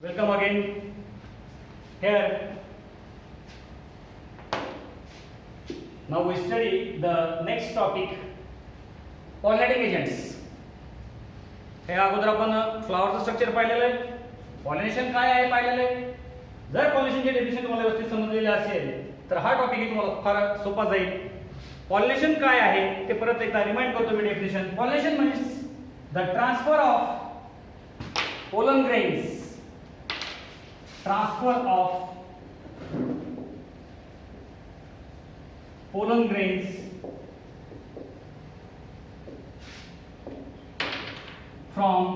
Welcome again. Here, now we study the next topic, pollinating agents. हे अगोदर आपण फ्लावरचं structure पाहिलेलं आहे, पॉलिनेशन काय आहे पाहिलेलं आहे. जर पॉलिनेशनची डेफिनेशन तुम्हाला व्यवस्थित समजलेली असेल तर हा टॉपिक तुम्हाला फार सोपा जाईल. पॉलिनेशन काय आहे ते परत एकदा रिमाइंड करतो मी definition. Pollination means the transfer of pollen grains, transfer of pollen grains from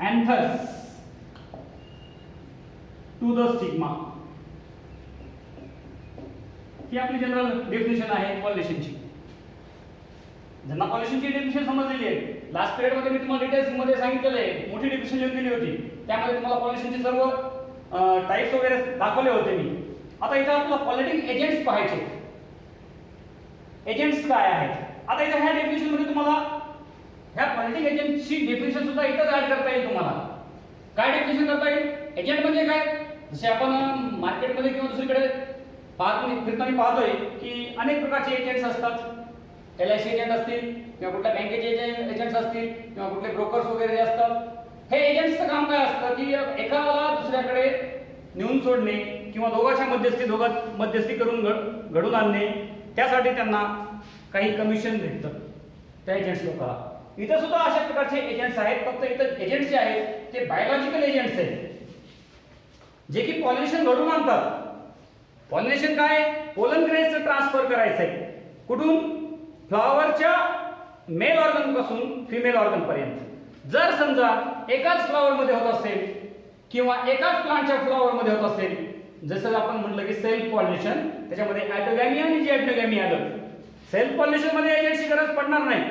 anthers to the stigma. ही आपली जनरल डेफिनेशन आहे पॉलिनेशनची. ज्यांना पॉलिनेशनची डेफिनेशन समजलेली आहे, लास्ट पिरियड मध्ये मी तुम्हाला डिटेल्स मध्ये सांगितलेलं आहे, मोठी डेफिनेशन लिहून दिली होती. त्यामध्ये तुम्हाला पॉलिनेशनचे सर्व टाइप्स वगैरे दाखवले होते मी. आता इथे आपल्याला पॉलिनेटिंग एजंट्स पाहायचे. एजंट्स काय आहेत? आता इथे ह्या डेफिनेशन मध्ये तुम्हाला ह्या पॉलिनेटिंग एजंटची डेफिनेशन सुद्धा इथेच ऍड करता येईल. तुम्हाला काय डेफिनेशन करता येईल? एजंट म्हणजे काय? जसे आपण मार्केटमध्ये किंवा दुसरीकडे फिरताना पाहतोय की अनेक प्रकारचे एजंट्स असतात. LIC एजंट असतील किंवा कुठल्या बँकेचे एजंट्स असतील किंवा कुठले ब्रोकर्स वगैरे असतात. हे एजंट्सचं काम काय असतं की एकाला दुसऱ्याकडे नेऊन सोडणे किंवा दोघांच्या मध्यस्थी करून घडून आणणे. त्यासाठी त्यांना काही कमिशन भेटतं त्या एजंट्स लोकांना. इथं सुद्धा अशा प्रकारचे एजंट्स आहेत. फक्त इथं एजंट्स जे आहेत ते बायोलॉजिकल एजंट्स आहेत जे की पॉलिनेशन घडून आणतात. पॉलिनेशन काय? पोलन ग्रेन्सचं ट्रान्सफर करायचं आहे. कुठून? फ्लॉवरच्या मेल ऑर्गन पासून फिमेल ऑर्गन पर्यंत. जर समजा एकाच फ्लॉवर मध्ये होत असेल किंवा एकाच प्लांटच्या फ्लॉवर मध्ये होत असेल, जसं आपण म्हटलं की सेल्फ पॉलिनेशन, त्याच्यामध्ये ॲटोगॅमी आणि जिॲटोगॅमी आलं. सेल्फ पॉलिनेशन मध्ये एजंटची गरज पडणार नाही.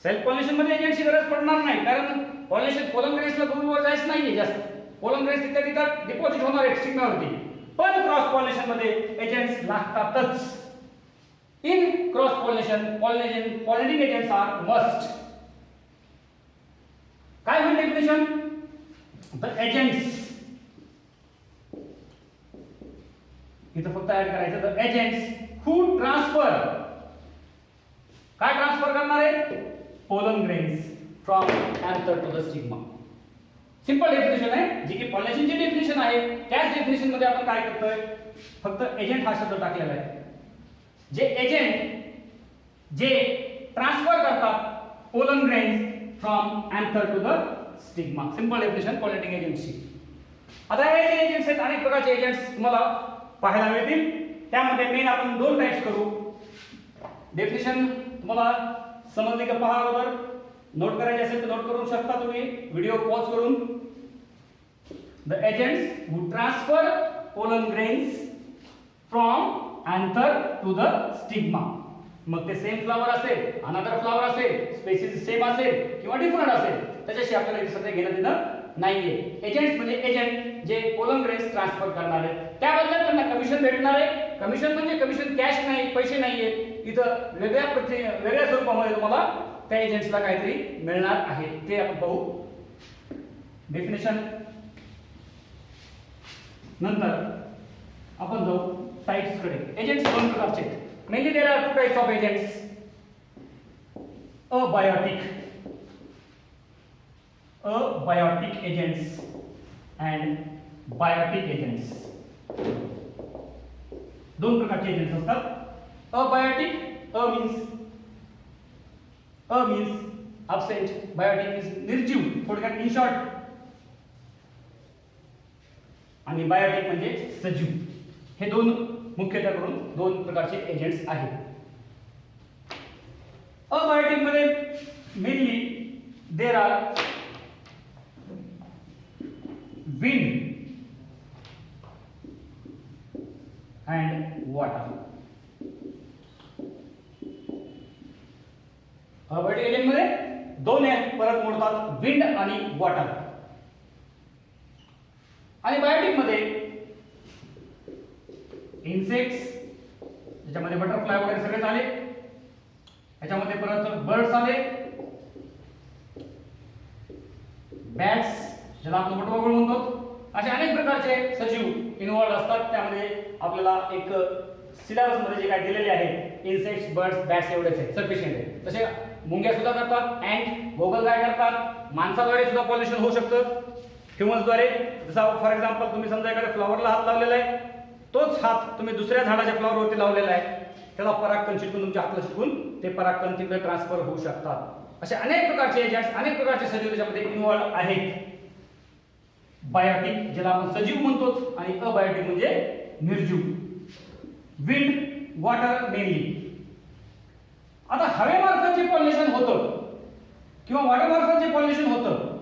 सेल्फ पॉलिनेशन मध्ये एजंटची गरज पडणार नाही कारण पॉलिनेशन पोलन ग्रेन्सला दूरवर जायचं नाहीये जास्त. पोलन ग्रेन्स तिथं डिपॉझिट होणार आहे स्टिग्मावरती. पण क्रॉस पॉलिनेशन मध्ये एजंट्स लागतातच. In cross pollination, pollinating agents are must. काय होईल डेफिनेशन? The agents. इथं फक्त ऍड करायचं the agents who transfer. काय ट्रान्सफर करणार आहे? Pollen grains from anther to the stigma. Simple definition आहे जी की पॉलिनेशनची डेफिनेशन आहे. त्याच डेफिनेशन मध्ये आपण काय करतोय? फक्त एजंट हा शब्द टाकलेला आहे. जे एजंट जे ट्रान्सफर करतात pollen grains from anther to the stigma. Simple definition pollinating एजंटची. आता हे जे एजंट्स आहेत, अनेक प्रकारचे एजंट्स तुम्हाला पाहायला मिळतील. त्यामध्ये मेन आपण दोन टाइप्स करू. डेफिनेशन तुम्हाला समजली का? पहा अगोदर नोट करायचे असेल तर नोट करू शकता तुम्ही व्हिडिओ पॉज करून. The agents who transfer pollen grains from anther to the stigma. मग ते सेम फ्लावर असेल, अनदर फ्लावर असेल, स्पेसिस सेम असेल किंवा डिफरंट असेल, त्याच्याशी आपल्याला सध्या घेणं देणं नाहीये. एजंट्स म्हणजे एजंट जे पोलन ग्रेन्स ट्रान्सफर करणार आहेत. त्याबद्दल त्यांना कमिशन भेटणार आहे. कमिशन म्हणजे कमिशन कॅश नाही, पैसे नाहीये. इथं वेगळ्या स्वरूपामध्ये तुम्हाला त्या एजंट्सला काहीतरी मिळणार आहे. ते आपण पाहू. डेफिनेशन नंतर आपण जाऊ टाइप्स कडे. एजंट्स दोन प्रकारचे आहेत. Mainly there are two types of agents. Abiotic agents and biotic agents. दोन प्रकारचे एजंट्स असतात. Abiotic, a means absent, biotic means निर्जीव, थोडक्यात इन शॉर्ट. आणि बायोटिक म्हणजे सजीव. हे दोन मुख्यतः करून दोन प्रकारचे एजंट्स आहेत. अबायोटिक मध्ये mainly there are wind and water. Abiotic agent मध्ये दोन परत मोडतात, विंड आणि वॉटर. आणि बायोटिक मध्ये इन्सेक्ट्स, त्याच्यामध्ये बटरफ्लाय वगैरे सगळेच आले. याच्यामध्ये परत बर्ड्स आले, बॅट्स ज्याला आपण वटवाघूळ म्हणतो, असे अनेक प्रकारचे सजीव इन्व्हॉल्ड असतात. त्यामध्ये आपल्याला एक सिलेबस मध्ये जे काय दिलेले आहे इन्सेक्ट्स, बर्ड्स, बॅट्स एवढेच आहे, सफिशियंट आहे. तसे मुंग्या सुद्धा करतात, अँट, गोगल काय करतात, माणसाद्वारे सुद्धा पॉल्युशन होऊ शकतं, ह्युमन्सद्वारे. जसं फॉर एक्झाम्पल तुम्ही समजा एखाद्या फ्लॉवरला हात लावलेला आहे, तोच हात तुम्ही दुसऱ्या झाडाच्या फ्लॉवरवरती लावलेला आहे, त्याला परागकण चिटकून तुमच्या हाताला चिटकून ते परागकण तिकडे ट्रान्सफर होऊ शकतात. असे अनेक प्रकारचे एजंट्स, अनेक प्रकारचे सजीव त्याच्यामध्ये इन्व्हॉल्ड आहेत. बायोटिक ज्याला आपण सजीव म्हणतोच, आणि अबायोटिक म्हणजे निर्जीव. Wind, water mainly. आता हवेमार्फत जे पॉल्युशन होतं किंवा वॉटर मार्फत जे पॉल्युशन होतं,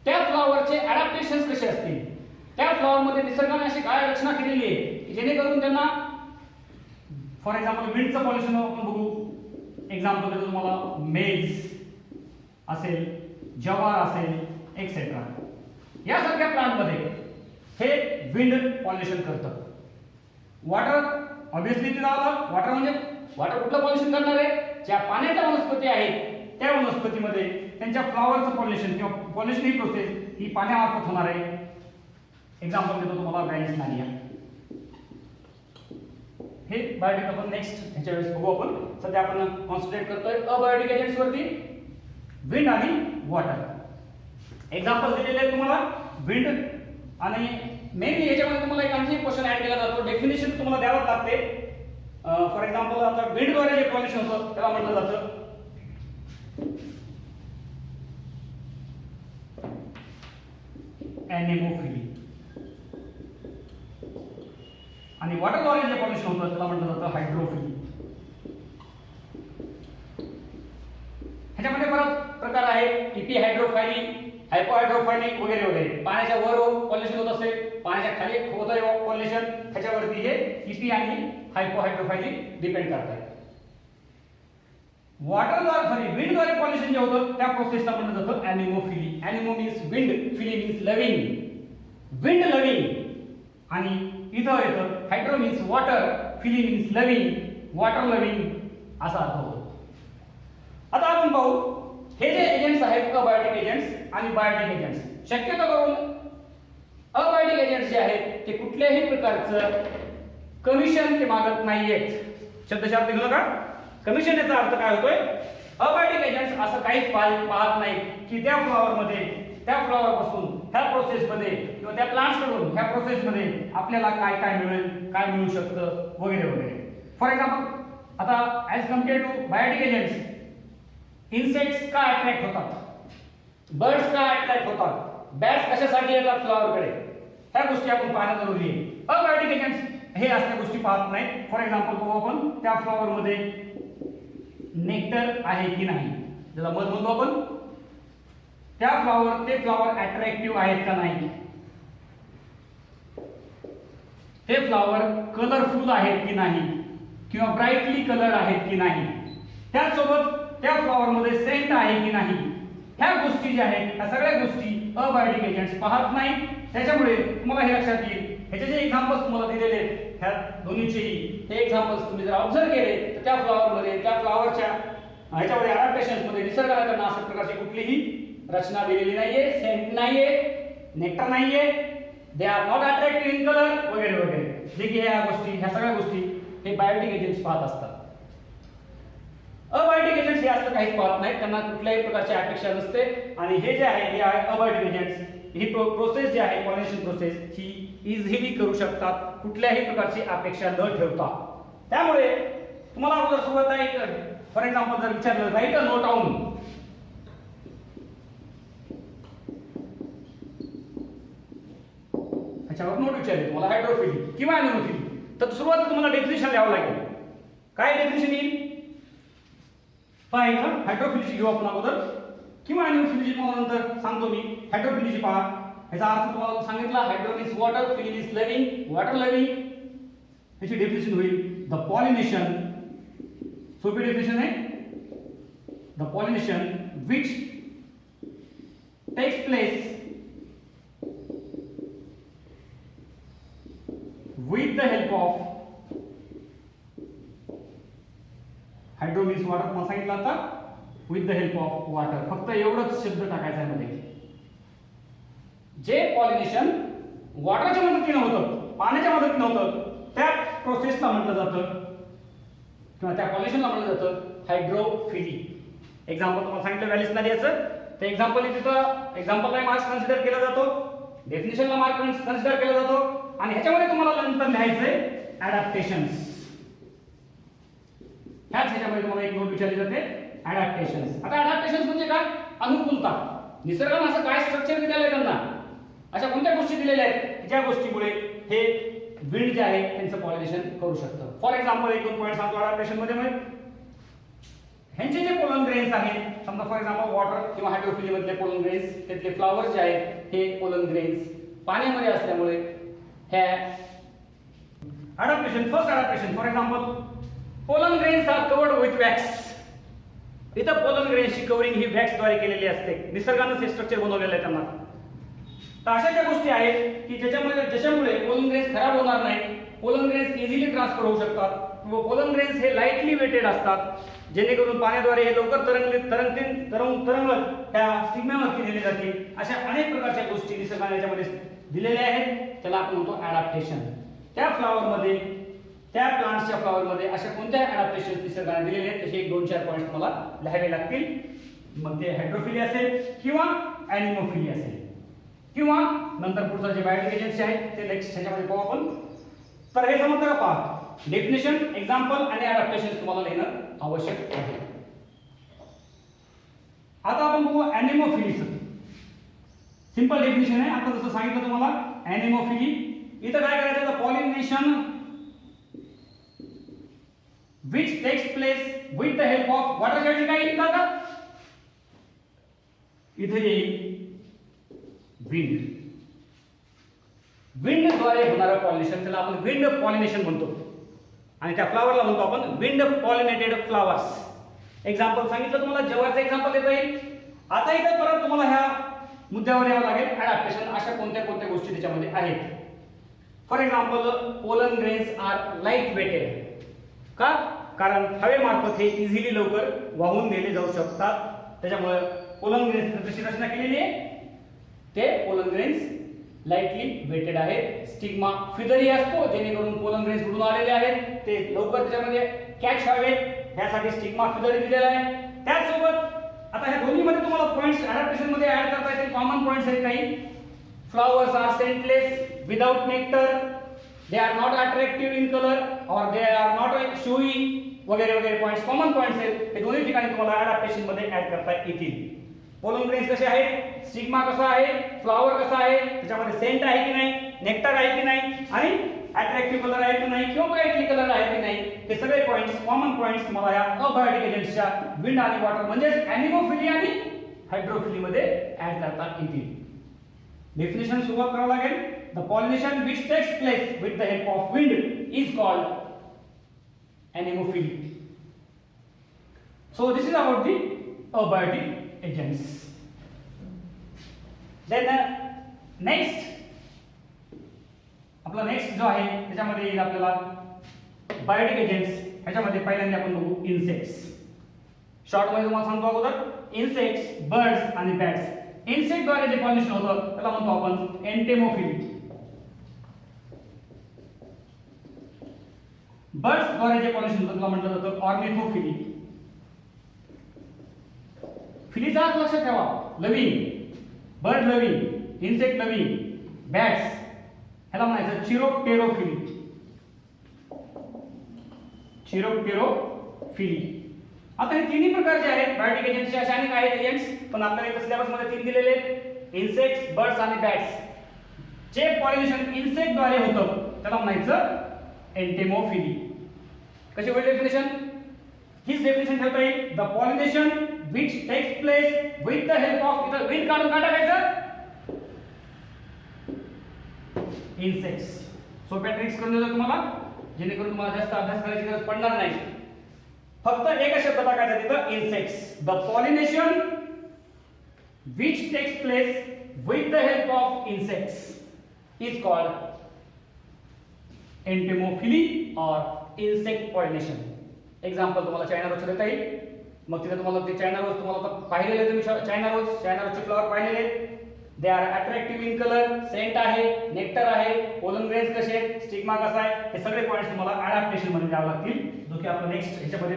त्या फ्लॉवरचे अडॅप्टेशन्स कसे असतील, त्या फ्लॉवर मध्ये निसर्गाने अशी काय रचना केलेली आहे की जेणेकरून त्यांना, फॉर एक्झाम्पल विंडचं पॉल्युशन आपण बघू. एक्झाम्पल देतो तुम्हाला, मेज असेल, जवार असेल, एक्सेट्रा. यासारख्या प्लांटमध्ये हे विंड पॉल्युशन करतं. वॉटर ऑब्विसली ते झालं. वॉटर म्हणजे वॉटर कुठलं पॉल्युशन करणार आहे, ज्या पाण्याच्या वनस्पती आहेत त्या वनस्पतीमध्ये त्यांच्या फ्लॉवरचं पॉल्युशन किंवा पॉल्युशन ही प्रोसेस ही पाण्यामार्फत होणार आहे. एक्झाम्पल देतो तुम्हाला, व्हॅलिस्नानिया. हे बायोटिक आपण नेक्स्ट ह्याच्या वेळेस बघू. आपण सध्या आपण कॉन्सन्ट्रेट करतोय अबायोटिक एजंट्स वरती, विंड आणि वॉटर. एक्झाम्पल दिलेले आहेत तुम्हाला, विंड. आणि मेनली ह्याच्यामध्ये तुम्हाला एक आणखी क्वेश्चन ऍड केला जातो, डेफिनेशन तुम्हाला द्यावं लागते. फॉर एक्झाम्पल आता विंडद्वारे जे पॉल्युशन होतं त्याला म्हटलं जातं एनेमोफिली, आणि वॉटरद्वारे जे पॉल्युशन होतं त्याला म्हटलं जातं हायड्रोफिली. ह्याच्यामध्ये परत प्रकार आहे, इपी हायड्रोफायली, हायपोहायड्रोफायली वगैरे वगैरे. पाण्याच्या वर पॉल्युशन होत असेल, पाण्याच्या खाली होत आहे पॉल्युशन, ह्याच्यावरती हे इपी आणि हायपोहायड्रोफायली डिपेंड करतात. वॉटरद्वारे विंडद्वारे पॉल्युशन जे होतं त्या प्रोसेसला म्हटलं जातं anemophily. Anemo means wind, phily means loving, wind loving. आणि इथं येतं hydro means water, phily means loving, water loving असा अर्थ होतो. आता आपण पाहू हे जे एजंट्स आहेत अबायोटिक एजंट्स आणि बायोटिक एजंट्स. शक्यतो करून अबायोटिक एजंट्स जे आहेत ते कुठल्याही प्रकारचं कमिशन ते मागत नाहीयेत. शब्दशः अर्थ घेऊ नका. कमिशन याचा अर्थ काय होतोय, अबायोटिक एजंट्स असं काहीच पाहत नाही की त्या फ्लॉवरमध्ये, त्या फ्लॉवर पासून ह्या प्रोसेस मध्ये किंवा त्या प्लांट्स कडून ह्या प्रोसेस मध्ये आपल्याला काय काय मिळेल, काय मिळू शकतं वगैरे वगैरे. फॉर एक्झाम्पल आता as compare to biotic agents, insects का अट्रॅक्ट होतात, बर्ड्स का अट्रॅक्ट होतात, बॅट्स कशासाठी येतात फ्लॉवरकडे, ह्या गोष्टी आपण पाहणं जरुरी आहे. अबायोटिक एजंट्स हे असल्या गोष्टी पाहत नाहीत. फॉर एक्झाम्पल बघू आपण त्या फ्लॉवर मध्ये नेक्टर आहे की नाही, ज्याला मध म्हणतो आपण, त्या फ्लॉवर ते फ्लॉवर अट्रॅक्टिव्ह आहेत का नाही, ते फ्लॉवर कलरफुल आहेत की नाही किंवा ब्राईटली कलर आहेत की नाही, त्याचसोबत त्या फ्लॉवर मध्ये सेंट आहे की नाही. ह्या गोष्टी ज्या आहेत ह्या सगळ्या गोष्टी अबायोटिक एजंट्स पाहत नाही. त्याच्यामुळे तुम्हाला हे लक्षात येईल, ह्याचे जे एक्झाम्पल्स तुम्हाला दिलेले आहेत ह्या दोन्हीचेही, हे एक्झाम्पल्स तुम्ही जर ऑब्झर्व केले तर त्या फ्लॉवर मध्ये, त्या फ्लॉवरच्या ह्याच्यामध्ये अडॅप्टेशन्स मध्ये निसर्गाने त्यांना अशा प्रकारची कुठलीही रचना दिलेली नाहीये, सेंट नाहीये, नेक्टर नाहीये, they are not attractive in colour वगैरे वगैरे. जे की ह्या गोष्टी, ह्या सगळ्या गोष्टी हे बायोटिक एजंट्स पाहत असतात. अबायोटिक एजंट्स हे असं काहीच पाहत नाहीत, त्यांना कुठल्याही प्रकारची अपेक्षा नसते. आणि हे जे आहे हे आहे अबायोटिक एजंट्स. ही प्रोसेस जी आहे पॉल्युशन प्रोसेस ही इझिली करू शकतात, कुठल्याही प्रकारची अपेक्षा न ठेवता. त्यामुळे तुम्हाला अगोदर सुरुवात एक फॉर एक्झाम्पल जर विचारलं, राईट अ नोट डाऊन, ह्याच्यावर नोट विचारले तुम्हाला हायड्रोफिली किंवा एनिमोफिली, तर सुरुवातीला तुम्हाला डेफिनेशन द्यावं लागेल. काय डेफिनेशन येईल पहा. इथं हायड्रोफिलीची घेऊ आपण अगोदर, किंवा एनिमोफिलीची तुम्हाला नंतर सांगतो मी. हायड्रोफिलीची पहा, याचा अर्थ तुम्हाला सांगितला, hydro means water, phily means living, water living. याची डेफिनेशन होईल द पॉलिनेशन, सोपी डेफिनेशन आहे, the pollination which takes place with the help of hydro means water तुम्हाला सांगितलं आता, with the help of water. फक्त एवढंच शब्द टाकायचा आहे मध्ये. जे पॉलिनेशन वॉटरच्या मदतीने होतं, पाण्याच्या मदतीने होतं, त्या प्रोसेसला म्हटलं जातं किंवा त्या पॉलिनेशनला म्हटलं जातं हायड्रोफिली. एक्झाम्पल तुम्हाला सांगितलं व्हॅलिस नदियाचं, ते एक्झाम्पल तिथं एक्झाम्पलला मार्क्स कन्सिडर केला जातो, डेफिनेशनला मार्क कन्सिडर केला जातो, आणि ह्याच्यामध्ये तुम्हाला नंतर लिहायचंय अडॅप्टेशन्स. ह्याच ह्याच्यामध्ये तुम्हाला एक नोट विचारली जाते अडॅप्टेशन्स. आता अडॅप्टेशन्स म्हणजे काय? अनुकूलता. निसर्गाने असं काय स्ट्रक्चर दिलेलं आहे त्यांना, अशा कोणत्या गोष्टी दिलेल्या आहेत ज्या गोष्टीमुळे हे विंड जे आहे त्यांचं पॉलिनेशन करू शकतं. फॉर एक्झाम्पल एक दोन पॉईंट सांगतो अडॅप्टेशन मध्ये. ह्यांचे जे पोलन ग्रेन्स आहेत, समजा फॉर एक्झाम्पल वॉटर किंवा हायड्रोफिली मधले पोलन ग्रेन्स, त्यातले फ्लावर्स जे आहेत हे पोलन ग्रेन्स पाण्यामध्ये असल्यामुळे ह्या adaptation. First adaptation for example pollen grains are covered with wax. इथं पोलन ग्रेन्सची कव्हरिंग ही वॅक्स द्वारे केलेली असते. निसर्गानं हे स्ट्रक्चर बनवलेलं आहे त्यांना. तर अशा ज्या गोष्टी आहेत की ज्याच्यामुळे पोलन ग्रेन्स खराब होणार नाही, पोलन ग्रेन्स इझिली ट्रान्सफर होऊ शकतात, किंवा पोलन ग्रेन्स हे लाईटली वेटेड असतात, जेणेकरून पाण्याद्वारे हे लवकर तरंगत त्या स्टिग्मावरती नेली जाते. अशा अनेक प्रकारच्या गोष्टी निसर्गाने याच्यामध्ये दिलेल्या आहेत, त्याला आपण म्हणतो अडॅप्टेशन. त्या फ्लॉवरमध्ये, त्या प्लांट्सच्या फ्लॉवरमध्ये अशा कोणत्या अडॅप्टेशन निसर्गाने दिलेले आहेत तसे 2-4 पॉईंट्स मला लिहावे लागतील. मग ते हायड्रोफिली असेल किंवा ॲनिमोफिली असेल, किंवा नंतर पुढचा जे बायोटिक एजंट्स आहेत ते नेक्स्ट ह्याच्यामध्ये पाहू आपण. तर हे समजतं का? पहा, डेफिनेशन, एक्झाम्पल आणि अडॅप्टेशन तुम्हाला लिहिणं आवश्यक आहे. आता आपण बघू ॲनिमोफिलीचं. सिंपल डेफिनेशन आहे. आता जसं सांगितलं तुम्हाला ॲनिमोफिली, इथं काय करायचं? The pollination which takes place with the help of water. साठी काय येईल का? इथे येईल विंड. विंड द्वारे होणारं पॉलिनेशन, त्याला आपण विंड पॉलिनेशन म्हणतो, आणि त्या फ्लावरला म्हणतो आपण विंड पॉलिनेटेड फ्लावर्स. एक्झाम्पल सांगितलं तुम्हाला, जवाचं एक्झाम्पल देता येईल. आता इथं परत तुम्हाला ह्या मुद्द्यावर यावं लागेल, अडॅप्टेशन अशा कोणत्या कोणत्या गोष्टी त्याच्यामध्ये आहेत. For example pollen grains are light weighted. का? कारण हवेमार्फत हे इझिली लवकर वाहून नेले जाऊ शकतात. त्याच्यामुळे पोलन ग्रेन्स कशी रचना केलेली आहे? ते पोलन ग्रेन्स लाईटली वेटेड आहे. स्टिग्मा फिदरी असतो, जेणेकरून पोलन ग्रेन्स कुठून आलेले आहेत ते लवकर त्याच्यामध्ये कॅच व्हावेत, यासाठी स्टिग्मा फिदरी दिलेला आहे. त्याचसोबत आता ह्या दोन्हीमध्ये तुम्हाला पॉइंट्स अडॅप्टेशन मध्ये ऍड करता येतील. कॉमन पॉइंट्स आहेत काही. Flowers are scentless, without nectar, they are not attractive in color or they are not showy, वगैरे वगैरे पॉइंट्स, कॉमन पॉइंट्स आहेत. हे दोन्ही ठिकाणी तुम्हाला अडॅप्टेशन मध्ये ऍड करता येतील. पोलन ग्रेन्स कसे आहेत, स्टिग्मा कसा आहे, फ्लावर कसा आहे, त्याच्यामध्ये सेंट आहे की नाही, नेक्टर आहे की नाही, आणि अट्रॅक्टिव्ह कलर आहे की नाही, किंवा ब्राईटली कलर आहे की नाही, हे सगळे पॉइंट्स, कॉमन पॉइंट्स तुम्हाला या अबायोटिक एजंट्सच्या विंड आणि वॉटर म्हणजे ॲनिमोफिली आणि हायड्रोफिली मध्ये ऍड करता येतील. डेफिनेशन सुरुवात करावं लागेल. The pollination which takes place with the help of wind is called anemophily. So this is about the abiotic agents. Then आपला नेक्स्ट जो आहे त्याच्यामध्ये येईल आपल्याला बायोटिक एजंट्स. ह्याच्यामध्ये पहिल्यांदा आपण बघू इन्सेक्ट्स. शॉर्ट मध्ये तुम्हाला सांगतो अगोदर, इन्सेक्ट्स, बर्ड्स आणि बॅट्स. इन्सेक्ट द्वारे जे पॉलिनेशन होतं त्याला म्हणतो आपण एंटेमोफिली. बर्ड्स द्वारे जे पॉलिनेशन होतं त्याला म्हटलं जातं ऑर्निथोफिली. फिलीचा अर्थ लक्षात ठेवा, loving, bird loving, insect loving. Bats ह्याला म्हणायचं चिरोप्टेरोफिली. चिरोप्टेरोफिली. आता हे तिन्ही प्रकार जे आहेत बायोटिक एजंट्सचे असे अनेक आहेत एजंट्स, पण आपल्याला इथे सिलेबस मध्ये 3 दिलेले आहेत, इन्सेक्ट्स, बर्ड्स आणि बॅट्स. जे पॉलिनेशन इन्सेक्ट द्वारे होतं त्याला म्हणायचं एंटेमोफिली. कशी होईल डेफिनेशन? हीच डेफिनेशन ठेवता येईल. The pollination which takes place with the help of, इथं विंड काढून काय टाकायचं? इन्सेक्ट्स. सोप्या ट्रिक्स करून देतो तुम्हाला, जेणेकरून तुम्हाला जास्त अभ्यास करायची गरज पडणार नाही. फक्त एकच शब्द टाकायचा तिथं, insects. The pollination which takes place with the help of insects is called entomophily और इन्सेक्ट पॉलिनेशन. एक्झाम्पल तुम्हाला चायना रोज देता येईल. मग तिथे तुम्हाला ते चायना रोज तुम्हाला पाहिलेले, तुम्ही चायना रोजचे फ्लॉवर पाहिलेले. They are attractive in colour, scent आहे, नेक्टर आहे, पोलन ग्रेन्स कसे आहेत, स्टिग्मा कसा आहे, हे सगळे पॉइंट्स तुम्हाला अडॅप्टेशन मध्ये द्यावे लागतील, जो की आपलं नेक्स्ट ह्याच्यामध्ये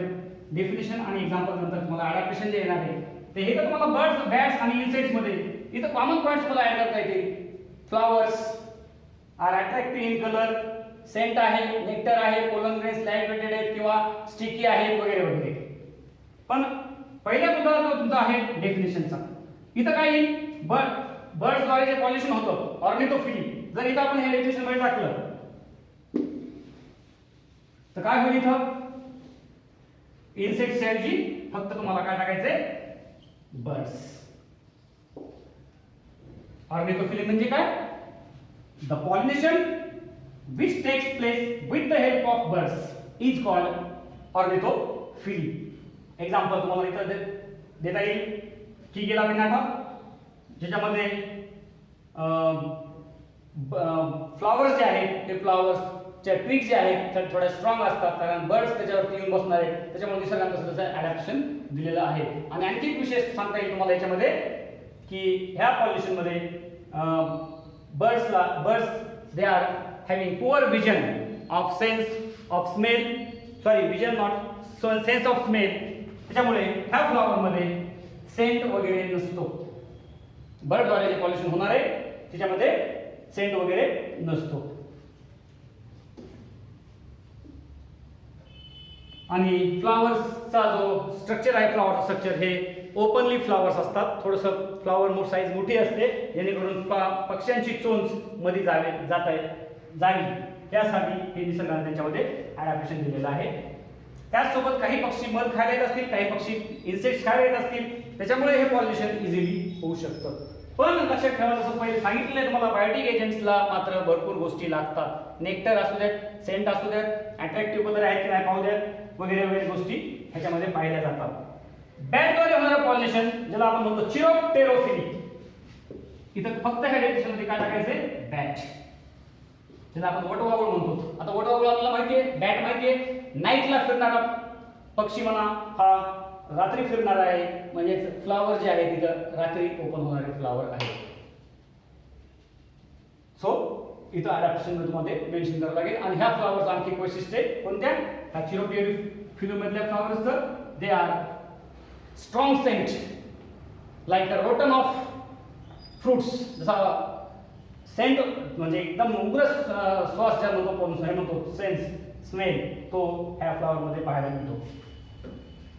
डेफिनेशन आणि एक्झाम्पल नंतर तुम्हाला अडॅप्टेशन जे येणार आहे ते हे तर तुम्हाला बर्ड्स, बॅट्स आणि इन्सेक्ट्स मध्ये इथं कॉमन पॉइंट्स मला ऍड करता येतील. Flowers are attractive in colour, scent आहे, नेक्टर आहे, पोलन ग्रेन्स लाईट वेटेड आहेत किंवा स्टिकी आहेत वगैरे वगैरे. पण पहिला मुद्दा जो तुमचा आहे डेफिनेशनचा, इथं काय येईल, बर्ड्स द्वारे जे पॉल्युशन होतं ऑर्निथोफिली, जर इथं आपण हे डेफिनेशन मध्ये टाकलं तर काय होईल, इथं इन्सेक्ट्स ऐवजी फक्त तुम्हाला काय टाकायचंय, बर्ड्स. ऑर्निथोफिली म्हणजे काय, the pollination which takes place with the help of birds is called ornithophilia. Example तुम्हाला इथं देता येईल की गेला पिनाटा, ज्याच्यामध्ये फ्लॉवर्स जे आहेत ते फ्लॉवर्सच्या ट्रिक्स जे आहेत ते थोड्या स्ट्रॉंग असतात, कारण बर्ड्स त्याच्यावरती येऊन बसणार आहेत, त्याच्यामुळे निसर्गाने तसं अडॅप्टेशन दिलेलं आहे. आणि आणखी एक विशेष सांगता येईल तुम्हाला याच्यामध्ये की ह्या पॉल्युशन मध्ये birds they are having poor vision of sense of smell, vision not sense of smell, त्याच्यामुळे ह्या फ्लॉवर मध्ये सेंट वगैरे नसतो. बर्ड द्वारे जे पॉल्युशन होणार आहे त्याच्यामध्ये सेंट वगैरे नसतो. आणि फ्लॉवर्सचा जो स्ट्रक्चर आहे, फ्लॉवर स्ट्रक्चर हे ओपनली फ्लॉवर्स असतात, थोडंसं फ्लॉवर साईज मोठी असते, जेणेकरून पक्ष्यांची चोंच मध्ये जावी त्यासाठी हे निसर्गाने त्यांच्यामध्ये अडॅप्टेशन दिलेलं आहे. त्याचसोबत काही पक्षी मध खायला येत असतील, काही पक्षी इन्सेक्ट्स खायला येत असतील, त्याच्यामुळे हे पॉल्युशन इझिली होऊ शकतं. पण लक्षात ठेवा, जसं पहिले सांगितलंय तुम्हाला, बायोटिक एजंट्सला मात्र भरपूर गोष्टी लागतात. नेक्टर असू द्यात, सेंट असू द्यात, अट्रॅक्टिव्ह कलर आहेत की नाही पाहू द्यात, वगैरे वगैरे गोष्टी ह्याच्यामध्ये पाहिल्या जातात. बॅटद्वारे होणारं पॉल्युशन ज्याला आपण म्हणतो चिरोप्टेरोफिली, इथं फक्त ह्या डेफिनेशन मध्ये काय टाकायचंय, बॅट, ज्याला आपण वटवाघूळ म्हणतो. आता वटवाघूळ आपल्याला माहिती आहे, बॅट माहिती आहे, नाईटला फिरणारा पक्षी म्हणा, हा रात्री फिरणारा आहे, म्हणजे फ्लावर जे आहे तिथं रात्री ओपन होणारे फ्लावर आहे. सो इथं अडॅप्टेशन मध्ये तुम्हाला मेन्शन करावं लागेल. आणि ह्या फ्लावर्स आणखी एक वैशिष्ट्य कोणत्या, ह्या चिरोप्टेरोफिली मधल्या फ्लावर्सचं, they are strong scent like a rotten of fruits. जसा सेंट म्हणजे एकदम उग्र श्वास ज्या म्हणतो सेन्स स्मेल, तो ह्या फ्लॉवर मध्ये पाहायला मिळतो.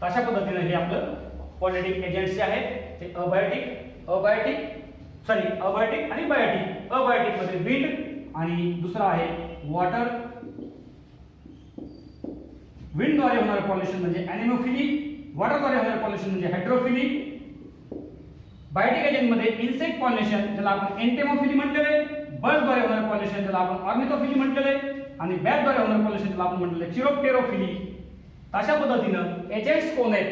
अशा पद्धतीने हे आपलं पॉलिटिक एजंट्स जे आहेत ते अबायोटिक आणि बायोटिक. अबायोटिक मध्ये विंड आणि दुसरा आहे वॉटर. विंडद्वारे होणारे पॉल्युशन म्हणजे ॲनिमोफिली, वॉटरद्वारे होणारे पॉल्युशन म्हणजे हायड्रोफिली. बायोटिक एजंट मध्ये इन्सेक्ट पॉल्युशन ज्याला आपण एंटेमोफिली म्हटलेले, बर्ड्सद्वारे होणारे पॉल्युशन ज्याला आपण ऑर्निथोफिली म्हटलेले, आणि बॅटद्वारे होणारे पॉल्युशन ज्याला आपण म्हटलेले चिरोप्टेरोफिली. अशा पद्धतीनं एजंट्स कोण आहेत,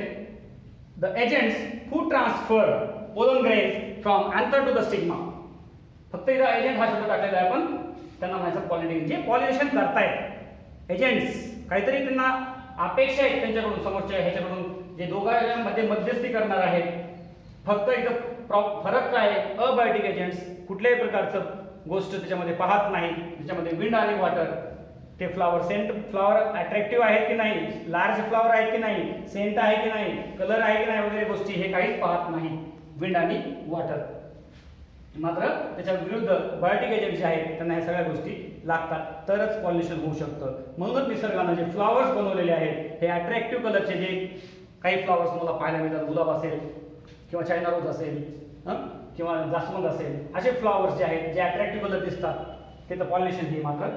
the agents who transfer pollen grains from anther to the stigma. फक्त इथं एजंट हा शब्द टाकलेला आहे, पण त्यांना म्हणायचं पॉलिनेशन, जे पॉलिनेशन करतायत एजंट्स, काहीतरी त्यांना अपेक्षा आहेत त्यांच्याकडून, समोरच्या ह्याच्याकडून, जे दोघांमध्ये मध्यस्थी करणार आहेत. फक्त इथं फरक काय आहे, अबायोटिक एजंट्स कुठल्याही प्रकारचं गोष्ट त्याच्यामध्ये पाहत नाही, त्याच्यामध्ये विंड आणि वॉटर, ते फ्लॉवर सेंट फ्लॉवर अट्रॅक्टिव्ह आहेत की नाही, लार्ज फ्लॉवर आहेत की नाही, सेंट आहे की नाही, कलर आहे की नाही वगैरे गोष्टी हे काहीच पाहत नाही, विंड आणि वॉटर. मात्र त्याच्या विरुद्ध बायोटिक एजंट जे आहेत त्यांना ह्या सगळ्या गोष्टी लागतात, तरच पॉल्युशन होऊ शकतं. म्हणूनच निसर्गाने जे फ्लॉवर्स बनवलेले आहेत हे अट्रॅक्टिव्ह कलरचे, जे काही फ्लॉवर्स तुम्हाला पाहायला मिळतात, गुलाब असेल किंवा चायना रोज असेल किंवा जास्वंद असेल, असे फ्लॉवर्स जे आहेत जे अट्रॅक्टिव्ह कलर दिसतात, ते तर पॉल्युशन हे मात्र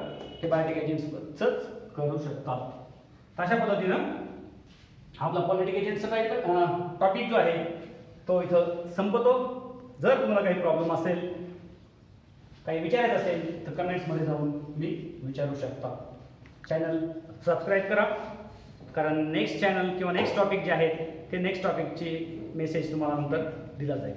हे बायोटिक एजंट्सच करू शकतात. अशा पद्धतीनं आपला पॉलिटिक एजंटचा काही टॉपिक जो आहे तो इथं संपतो. जर तुम्हाला काही प्रॉब्लेम असेल, काही विचारायचं असेल तर कमेंट्समध्ये जाऊन तुम्ही विचारू शकता. चॅनल सबस्क्राईब करा, कारण नेक्स्ट चॅनल किंवा नेक्स्ट टॉपिक जे आहेत ते नेक्स्ट टॉपिकची मेसेज तुम्हाला नंतर दिला जाईल.